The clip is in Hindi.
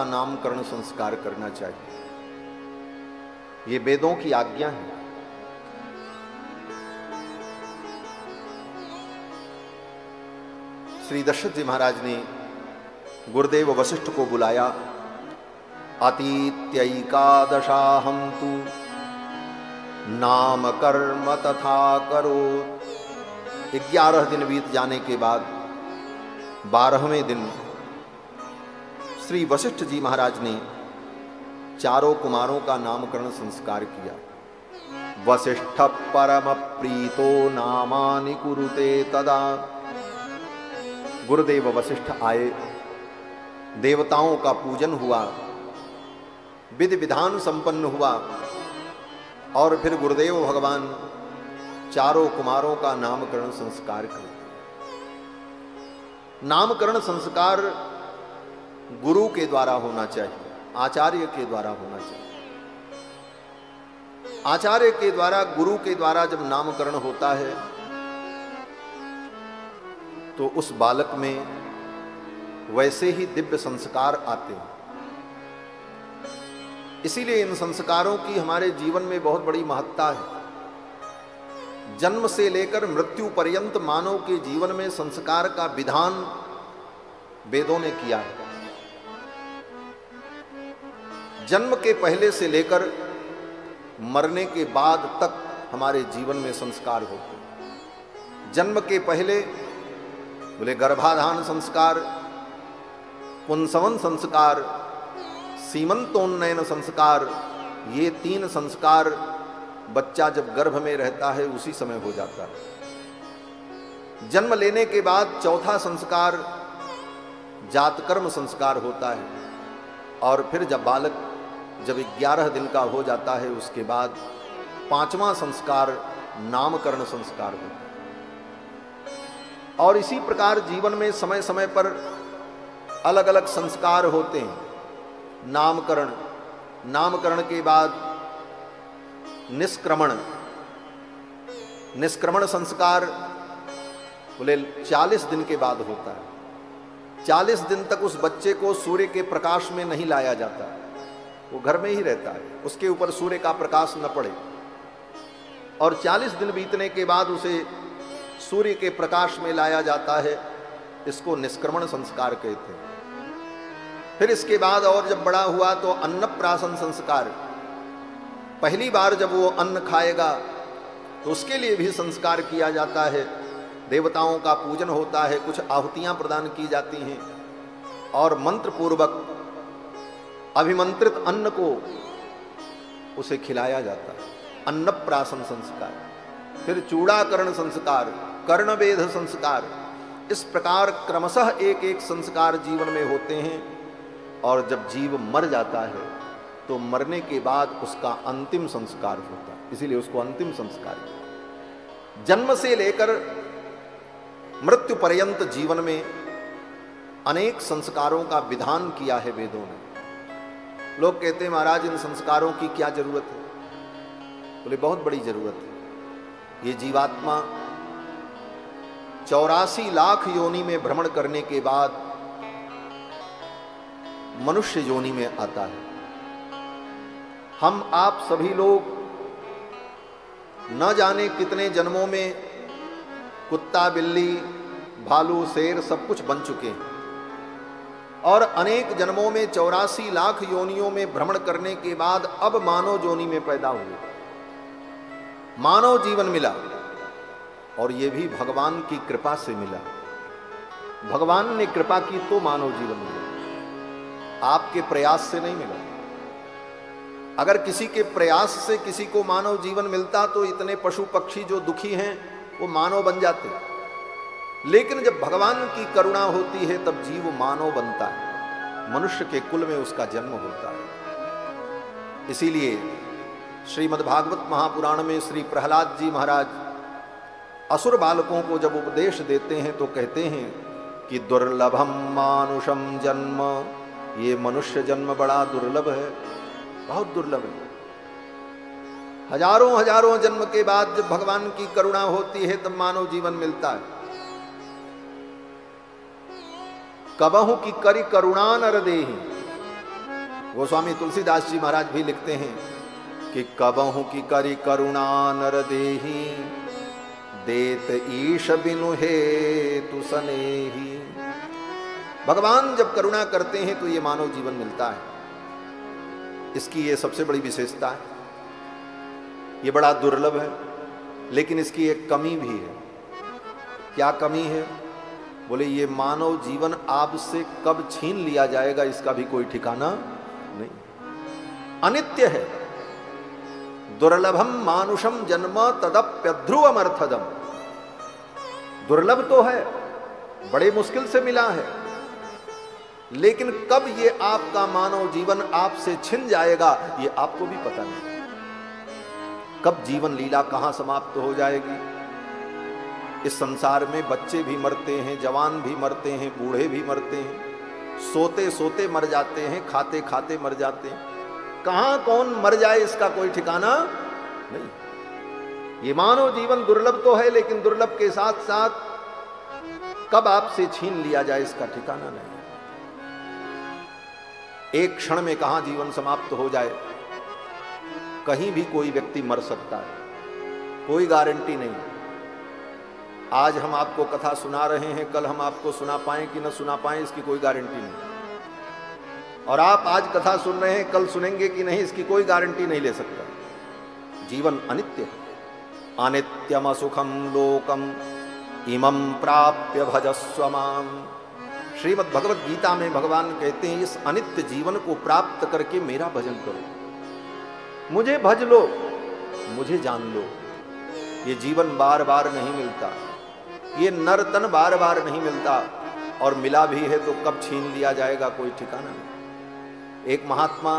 नामकरण संस्कार करना चाहिए। ये वेदों की आज्ञा है। श्री दशरथ जी महाराज ने गुरुदेव वशिष्ठ को बुलाया। अतीत्यैकादशाहं तु नाम कर्म तथा करोत्। 11 दिन बीत जाने के बाद 12वें दिन श्री वशिष्ठ जी महाराज ने चारों कुमारों का नामकरण संस्कार किया। वशिष्ठ परम प्रीतो नामानि कुरुते तदा। गुरुदेव वशिष्ठ आए, देवताओं का पूजन हुआ, विधि विधान संपन्न हुआ और फिर गुरुदेव भगवान चारों कुमारों का नामकरण संस्कार किया। नामकरण संस्कार गुरु के द्वारा होना चाहिए, आचार्य के द्वारा होना चाहिए। आचार्य के द्वारा, गुरु के द्वारा जब नामकरण होता है तो उस बालक में वैसे ही दिव्य संस्कार आते हैं। इसीलिए इन संस्कारों की हमारे जीवन में बहुत बड़ी महत्ता है। जन्म से लेकर मृत्यु पर्यंत मानव के जीवन में संस्कार का विधान वेदों ने किया है। जन्म के पहले से लेकर मरने के बाद तक हमारे जीवन में संस्कार होते हैं। जन्म के पहले बोले गर्भाधान संस्कार, पुंसवन संस्कार, सीमंतोन्नयन संस्कार। ये 3 संस्कार बच्चा जब गर्भ में रहता है उसी समय हो जाता है। जन्म लेने के बाद चौथा संस्कार जातकर्म संस्कार होता है और फिर जब बालक 11 दिन का हो जाता है उसके बाद 5वां संस्कार नामकरण संस्कार होता है। और इसी प्रकार जीवन में समय समय पर अलग अलग संस्कार होते हैं। नामकरण के बाद निष्क्रमण संस्कार बोले 40 दिन के बाद होता है। 40 दिन तक उस बच्चे को सूर्य के प्रकाश में नहीं लाया जाता, वो घर में ही रहता है, उसके ऊपर सूर्य का प्रकाश न पड़े। और 40 दिन बीतने के बाद उसे सूर्य के प्रकाश में लाया जाता है। इसको निष्क्रमण संस्कार कहते हैं। फिर इसके बाद और जब बड़ा हुआ तो अन्नप्राशन संस्कार। पहली बार जब वो अन्न खाएगा तो उसके लिए भी संस्कार किया जाता है। देवताओं का पूजन होता है, कुछ आहुतियां प्रदान की जाती हैं और मंत्र पूर्वक अभिमंत्रित अन्न को उसे खिलाया जाता है। अन्नप्राशन संस्कार। फिर चूड़ाकरण संस्कार, कर्णवेध संस्कार। इस प्रकार क्रमशः एक एक संस्कार जीवन में होते हैं। और जब जीव मर जाता है तो मरने के बाद उसका अंतिम संस्कार होता है, इसीलिए उसको अंतिम संस्कार कहते हैं। जन्म से लेकर मृत्यु पर्यंत जीवन में अनेक संस्कारों का विधान किया है वेदों ने। लोग कहते हैं महाराज इन संस्कारों की क्या जरूरत है? बोले बहुत बड़ी जरूरत है। ये जीवात्मा 84 लाख योनि में भ्रमण करने के बाद मनुष्य योनि में आता है। हम आप सभी लोग न जाने कितने जन्मों में कुत्ता, बिल्ली, भालू, शेर सब कुछ बन चुके हैं और अनेक जन्मों में 84 लाख योनियों में भ्रमण करने के बाद अब मानव योनि में पैदा हुए, मानव जीवन मिला। और ये भी भगवान की कृपा से मिला। भगवान ने कृपा की तो मानव जीवन मिला, आपके प्रयास से नहीं मिला। अगर किसी के प्रयास से किसी को मानव जीवन मिलता तो इतने पशु पक्षी जो दुखी हैं वो मानव बन जाते। लेकिन जब भगवान की करुणा होती है तब जीव मानव बनता है, मनुष्य के कुल में उसका जन्म होता है। इसीलिए श्रीमद् भागवत महापुराण में श्री प्रहलाद जी महाराज असुर बालकों को जब उपदेश देते हैं तो कहते हैं कि दुर्लभम मानुषम जन्म, ये मनुष्य जन्म बड़ा दुर्लभ है, बहुत दुर्लभ है। हजारों हजारों जन्म के बाद जब भगवान की करुणा होती है तब मानव जीवन मिलता है। कबहु की करी करुणा नर देहि, गोस्वामी तुलसीदास जी महाराज भी लिखते हैं कि कबहू की करी करुणा नर देही, देत ईश बिनु हेतु सनेही। भगवान जब करुणा करते हैं तो ये मानव जीवन मिलता है। इसकी ये सबसे बड़ी विशेषता है। ये बड़ा दुर्लभ है, लेकिन इसकी एक कमी भी है। क्या कमी है? बोले ये मानव जीवन आपसे कब छीन लिया जाएगा इसका भी कोई ठिकाना नहीं। अनित्य है। दुर्लभम मानुषम जन्म तदप्यध्रुवमर्थदम। दुर्लभ तो है, बड़े मुश्किल से मिला है, लेकिन कब ये आपका मानव जीवन आपसे छिन जाएगा ये आपको भी पता नहीं। कब जीवन लीला कहां समाप्त हो जाएगी। इस संसार में बच्चे भी मरते हैं, जवान भी मरते हैं, बूढ़े भी मरते हैं, सोते सोते मर जाते हैं, खाते खाते मर जाते हैं। कहां कौन मर जाए इसका कोई ठिकाना नहीं। ये मानव जीवन दुर्लभ तो है, लेकिन दुर्लभ के साथ साथ कब आपसे छीन लिया जाए इसका ठिकाना नहीं। एक क्षण में कहां जीवन समाप्त हो जाए, कहीं भी कोई व्यक्ति मर सकता है, कोई गारंटी नहीं। आज हम आपको कथा सुना रहे हैं, कल हम आपको सुना पाएं कि न सुना पाएं इसकी कोई गारंटी नहीं। और आप आज कथा सुन रहे हैं, कल सुनेंगे कि नहीं इसकी कोई गारंटी नहीं ले सकता। जीवन अनित्य है। अनित्यम सुखम लोकम इमं प्राप्य भजस्व माम। श्रीमद् भगवत गीता में भगवान कहते हैं इस अनित्य जीवन को प्राप्त करके मेरा भजन करो, मुझे भज लो, मुझे जान लो। ये जीवन बार बार नहीं मिलता, ये नरतन बार बार नहीं मिलता, और मिला भी है तो कब छीन लिया जाएगा कोई ठिकाना नहीं। एक महात्मा